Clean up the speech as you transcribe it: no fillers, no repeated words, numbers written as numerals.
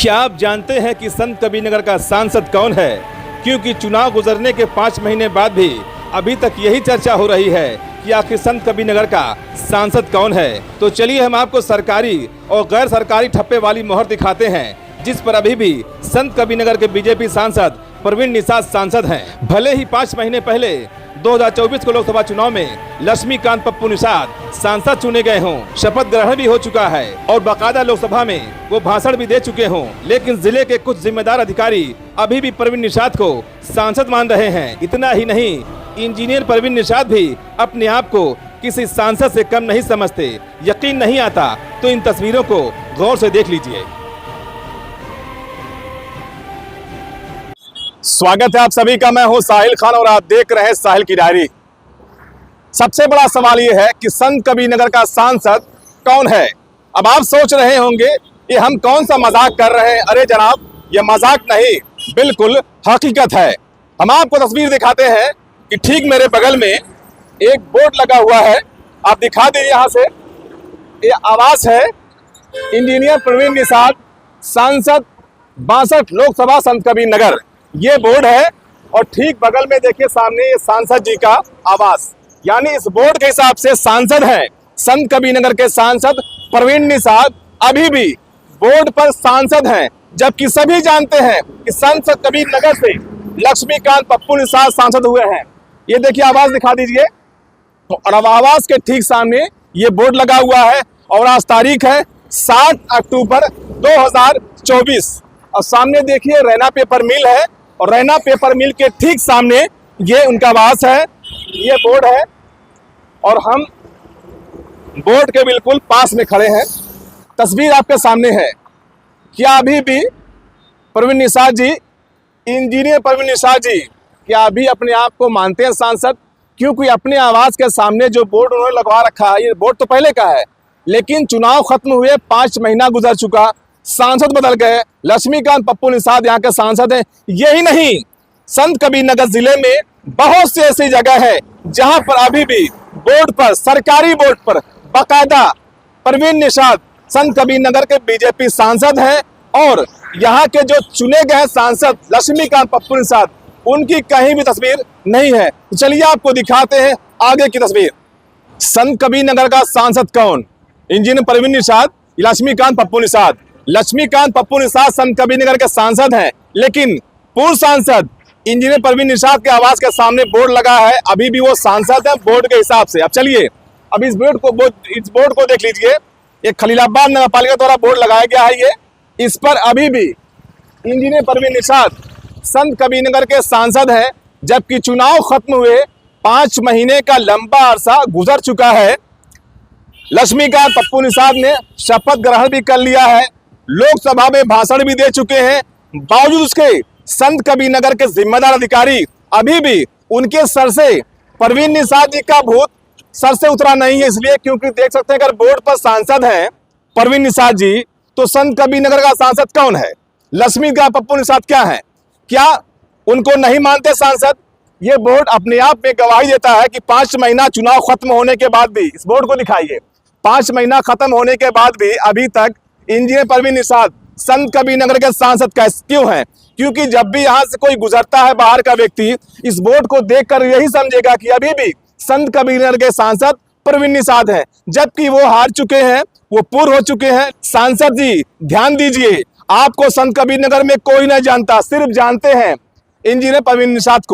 क्या आप जानते हैं कि संत कबीरनगर का सांसद कौन है? क्योंकि चुनाव गुजरने के 5 महीने बाद भी अभी तक यही चर्चा हो रही है कि आखिर संत कबीरनगर का सांसद कौन है। तो चलिए हम आपको सरकारी और गैर सरकारी ठप्पे वाली मोहर दिखाते हैं, जिस पर अभी भी संत कबीरनगर के बीजेपी सांसद प्रवीण निषाद सांसद हैं। भले ही 5 महीने पहले 2024 के लोकसभा चुनाव में लक्ष्मीकांत पप्पू निषाद सांसद चुने गए हों, शपथ ग्रहण भी हो चुका है और बाकायदा लोकसभा में वो भाषण भी दे चुके हों, लेकिन जिले के कुछ जिम्मेदार अधिकारी अभी भी प्रवीण निषाद को सांसद मान रहे हैं। इतना ही नहीं, इंजीनियर प्रवीण निषाद भी अपने आप को किसी सांसद से कम नहीं समझते। यकीन नहीं आता तो इन तस्वीरों को गौर से देख लीजिए। स्वागत है आप सभी का। मैं हूं साहिल खान और आप देख रहे हैं साहिल की डायरी। सबसे बड़ा सवाल यह है कि संत कबीरनगर का सांसद कौन है। अब आप सोच रहे होंगे कि हम कौन सा मजाक कर रहे हैं। अरे जनाब, ये मजाक नहीं, बिल्कुल हकीकत है। हम आपको तस्वीर दिखाते हैं कि ठीक मेरे बगल में एक बोर्ड लगा हुआ है, आप दिखा दीजिए यहाँ से। ये आवास है इंजीनियर प्रवीण निषाद, सांसद 62 लोकसभा संत कबीरनगर, ये बोर्ड है। और ठीक बगल में देखिए सामने ये सांसद जी का आवास, यानी इस बोर्ड के हिसाब से सांसद हैं संत कबीरनगर के सांसद प्रवीण निषाद अभी भी बोर्ड पर सांसद हैं, जबकि सभी जानते हैं कि संत कबीरनगर से लक्ष्मीकांत पप्पू निषाद सांसद हुए हैं। ये देखिए आवास दिखा दीजिए। और अब आवास के ठीक सामने ये बोर्ड लगा हुआ है और आज तारीख है 7 अक्टूबर 2024। और सामने देखिए रैना पेपर मिल है और रैना पेपर मिल के ठीक सामने ये उनका आवास है, ये बोर्ड है और हम बोर्ड के बिल्कुल पास में खड़े हैं। तस्वीर आपके सामने है। क्या अभी भी प्रवीण निषाद जी, इंजीनियर प्रवीण निषाद जी, क्या अभी अपने आप को मानते हैं सांसद? क्योंकि अपने आवास के सामने जो बोर्ड उन्होंने लगवा रखा है, ये बोर्ड तो पहले का है, लेकिन चुनाव खत्म हुए 5 महीना गुजर चुका, सांसद बदल गए, लक्ष्मीकांत पप्पू निषाद यहाँ के सांसद हैं। यही नहीं, संत कबीरनगर जिले में बहुत सी ऐसी जगह है जहां पर अभी भी बोर्ड पर, सरकारी बोर्ड पर बाकायदा प्रवीण निषाद संत कबीरनगर के बीजेपी सांसद हैं और यहाँ के जो चुने गए सांसद लक्ष्मीकांत पप्पू निषाद, उनकी कहीं भी तस्वीर नहीं है। चलिए आपको दिखाते हैं आगे की तस्वीर। संत कबीरनगर का सांसद कौन? इंजीनियर प्रवीण निषाद, लक्ष्मीकांत पप्पू निषाद। लक्ष्मीकांत पप्पू निषाद संत कबीरनगर के सांसद हैं, लेकिन पूर्व सांसद इंजीनियर प्रवीण निषाद के आवास के सामने बोर्ड लगा है, अभी भी वो सांसद है बोर्ड के हिसाब से। अब चलिए अब इस बोर्ड को देख लीजिए। एक खलीलाबाद नगर पालिका द्वारा बोर्ड लगाया गया है, ये इस पर अभी भी इंजीनियर प्रवीण निषाद संत कबीरनगर के सांसद हैं, जबकि चुनाव खत्म हुए 5 महीने का लंबा अरसा गुजर चुका है। लक्ष्मीकांत पप्पू निषाद ने शपथ ग्रहण भी कर लिया है, लोकसभा में भाषण भी दे चुके हैं। बावजूद उसके संत कबीरनगर के जिम्मेदार अधिकारी अभी भी उनके सर से प्रवीण निषाद जी का भूत सर से उतरा नहीं है। इसलिए क्योंकि देख सकते हैं अगर बोर्ड पर सांसद हैं प्रवीण निषाद जी, तो संत कबीरनगर का सांसद कौन है? लक्ष्मीकांत पप्पू निषाद क्या है? क्या उनको नहीं मानते सांसद? ये बोर्ड अपने आप में गवाही देता है कि 5 महीना चुनाव खत्म होने के बाद भी, इस बोर्ड को दिखाइए, 5 महीना खत्म होने के बाद भी अभी तक इंजीनियर प्रवीण निषाद संत कबीरनगर के सांसद क्यों हैं? क्योंकि जब भी यहाँ से कोई गुजरता है बाहर का व्यक्ति, इस बोर्ड को देखकर यही समझेगा कि अभी भी संत कबीरनगर के सांसद प्रवीण निषाद हैं, जबकि वो हार चुके हैं, वो पूर्व हो चुके हैं। सांसद जी ध्यान दीजिए, आपको संत कबीरनगर में कोई नहीं जानता, सिर्फ जानते हैं इंजीनियर प्रवीण निषाद को।